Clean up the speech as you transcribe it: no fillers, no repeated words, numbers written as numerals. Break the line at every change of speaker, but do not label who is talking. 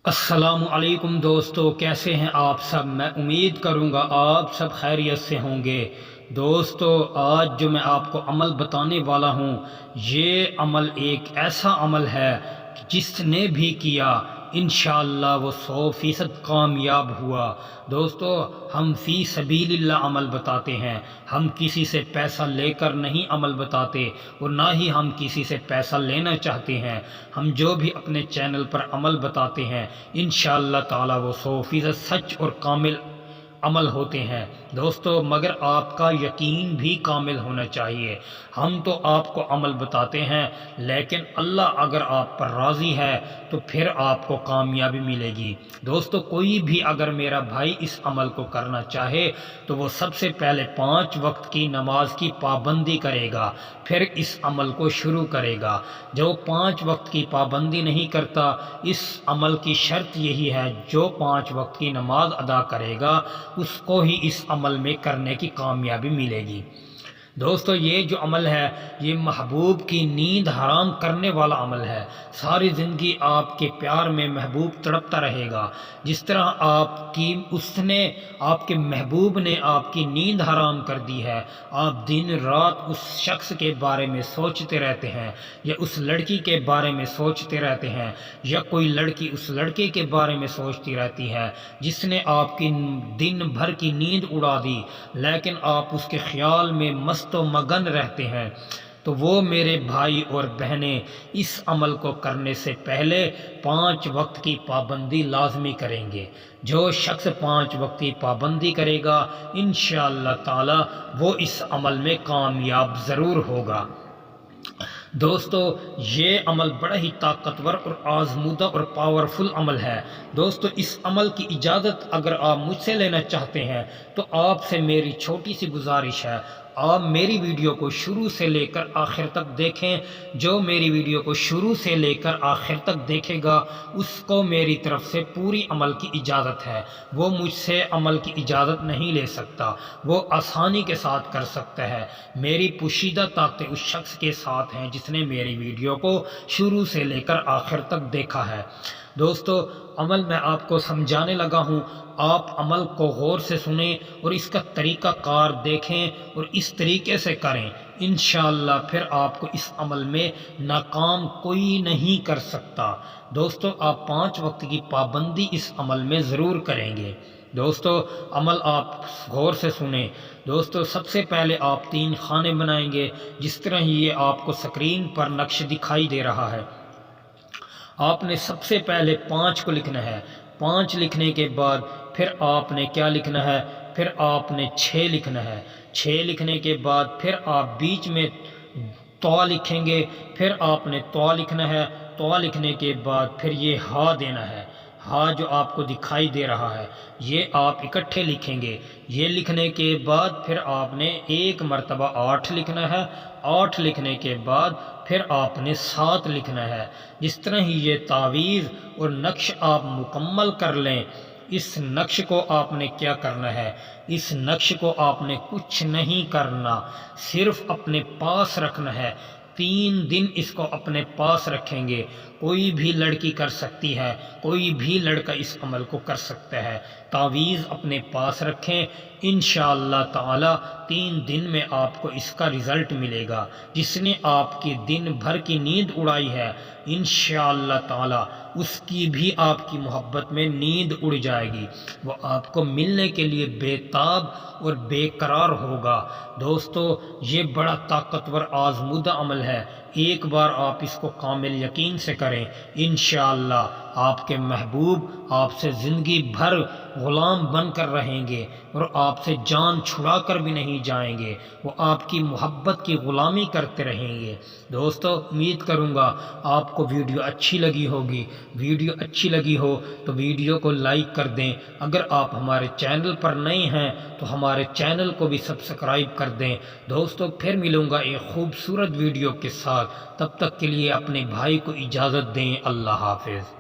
السلام علیکم دوستو، کیسے ہیں آپ سب؟ میں امید کروں گا آپ سب خیریت سے ہوں گے۔ دوستو، آج جو میں آپ کو عمل بتانے والا ہوں، یہ عمل ایک ایسا عمل ہے کہ جس نے بھی کیا انشاءاللہ وہ 100% کامیاب ہوا۔ دوستو، ہم فی سبیل اللہ عمل بتاتے ہیں، ہم کسی سے پیسہ لے کر نہیں عمل بتاتے اور نہ ہی ہم کسی سے پیسہ لینا چاہتے ہیں۔ ہم جو بھی اپنے چینل پر عمل بتاتے ہیں انشاءاللہ تعالی وہ 100% سچ اور کامل عمل ہوتے ہیں دوستو، مگر آپ کا یقین بھی کامل ہونا چاہیے۔ ہم تو آپ کو عمل بتاتے ہیں، لیکن اللہ اگر آپ پر راضی ہے تو پھر آپ کو کامیابی ملے گی۔ دوستو، کوئی بھی اگر میرا بھائی اس عمل کو کرنا چاہے تو وہ سب سے پہلے 5 وقت کی نماز کی پابندی کرے گا، پھر اس عمل کو شروع کرے گا۔ جو 5 وقت کی پابندی نہیں کرتا، اس عمل کی شرط یہی ہے جو 5 وقت کی نماز ادا کرے گا اس کو ہی اس عمل میں کرنے کی کامیابی ملے گی۔ دوستو، یہ جو عمل ہے یہ محبوب کی نیند حرام کرنے والا عمل ہے۔ ساری زندگی آپ کے پیار میں محبوب تڑپتا رہے گا، جس طرح آپ کے محبوب نے آپ کی نیند حرام کر دی ہے۔ آپ دن رات اس شخص کے بارے میں سوچتے رہتے ہیں، یا اس لڑکی کے بارے میں سوچتے رہتے ہیں، یا کوئی لڑکی اس لڑکے کے بارے میں سوچتی رہتی ہے جس نے آپ کی دن بھر کی نیند اڑا دی، لیکن آپ اس کے خیال میں مست و مگن رہتے ہیں۔ تو وہ میرے بھائی اور بہنیں اس عمل کو کرنے سے پہلے 5 وقت کی پابندی لازمی کریں گے۔ جو شخص 5 وقت کی پابندی کرے گا انشاءاللہ تعالی وہ اس عمل میں کامیاب ضرور ہوگا۔ دوستو، یہ عمل بڑا ہی طاقتور اور آزمودہ اور پاورفل عمل ہے۔ دوستو، اس عمل کی اجازت اگر آپ مجھ سے لینا چاہتے ہیں تو آپ سے میری چھوٹی سی گزارش ہے، آپ میری ویڈیو کو شروع سے لے کر آخر تک دیکھیں۔ جو میری ویڈیو کو شروع سے لے کر آخر تک دیکھے گا اس کو میری طرف سے پوری عمل کی اجازت ہے۔ وہ مجھ سے عمل کی اجازت نہیں لے سکتا، وہ آسانی کے ساتھ کر سکتا ہے۔ میری پوشیدہ طاقتیں اس شخص کے ساتھ ہیں جس نے میری ویڈیو کو شروع سے لے کر آخر تک دیکھا ہے۔ دوستو، عمل میں آپ کو سمجھانے لگا ہوں، آپ عمل کو غور سے سنیں اور اس کا طریقہ کار دیکھیں اور اس طریقے سے کریں۔ انشاءاللہ پھر آپ کو اس عمل میں ناکام کوئی نہیں کر سکتا۔ دوستو، آپ 5 وقت کی پابندی اس عمل میں ضرور کریں گے۔ دوستو، عمل آپ غور سے سنیں۔ دوستو، سب سے پہلے آپ 3 خانے بنائیں گے، جس طرح یہ آپ کو سکرین پر نقش دکھائی دے رہا ہے۔ آپ نے سب سے پہلے 5 کو لکھنا ہے۔ 5 لکھنے کے بعد پھر آپ نے کیا لکھنا ہے؟ پھر آپ نے 6 لکھنا ہے۔ 6 لکھنے کے بعد پھر آپ بیچ میں تو لکھیں گے، پھر آپ نے تو لکھنا ہے۔ تو لکھنے کے بعد پھر یہ ہا دینا ہے۔ ہا جو آپ کو دکھائی دے رہا ہے یہ آپ اکٹھے لکھیں گے۔ یہ لکھنے کے بعد پھر آپ نے 1 مرتبہ 8 لکھنا ہے۔ 8 لکھنے کے بعد پھر آپ نے 7 لکھنا ہے۔ جس طرح ہی یہ تعویذ اور نقش آپ مکمل کر لیں، اس نقش کو آپ نے کیا کرنا ہے؟ اس نقش کو آپ نے کچھ نہیں کرنا، صرف اپنے پاس رکھنا ہے۔ 3 دن اس کو اپنے پاس رکھیں گے۔ کوئی بھی لڑکی کر سکتی ہے، کوئی بھی لڑکا اس عمل کو کر سکتا ہے۔ تعویذ اپنے پاس رکھیں، انشاءاللہ تعالی 3 دن میں آپ کو اس کا رزلٹ ملے گا۔ جس نے آپ کی دن بھر کی نیند اڑائی ہے انشاءاللہ تعالی اس کی بھی آپ کی محبت میں نیند اڑ جائے گی، وہ آپ کو ملنے کے لیے بے تاب اور بے قرار ہوگا۔ دوستو، یہ بڑا طاقتور آزمودہ عمل ہے۔ ایک بار آپ اس کو کامل یقین سے کریں، انشاءاللہ آپ کے محبوب آپ سے زندگی بھر غلام بن کر رہیں گے اور آپ سے جان چھڑا کر بھی نہیں جائیں گے، وہ آپ کی محبت کی غلامی کرتے رہیں گے۔ دوستو، امید کروں گا آپ کو ویڈیو اچھی لگی ہوگی۔ ویڈیو اچھی لگی ہو تو ویڈیو کو لائک کر دیں۔ اگر آپ ہمارے چینل پر نئے ہیں تو ہمارے چینل کو بھی سبسکرائب کر دیں۔ دوستو، پھر ملوں گا ایک خوبصورت ویڈیو کے ساتھ، تب تک کے لیے اپنے بھائی کو اجازت دیں۔ اللہ حافظ۔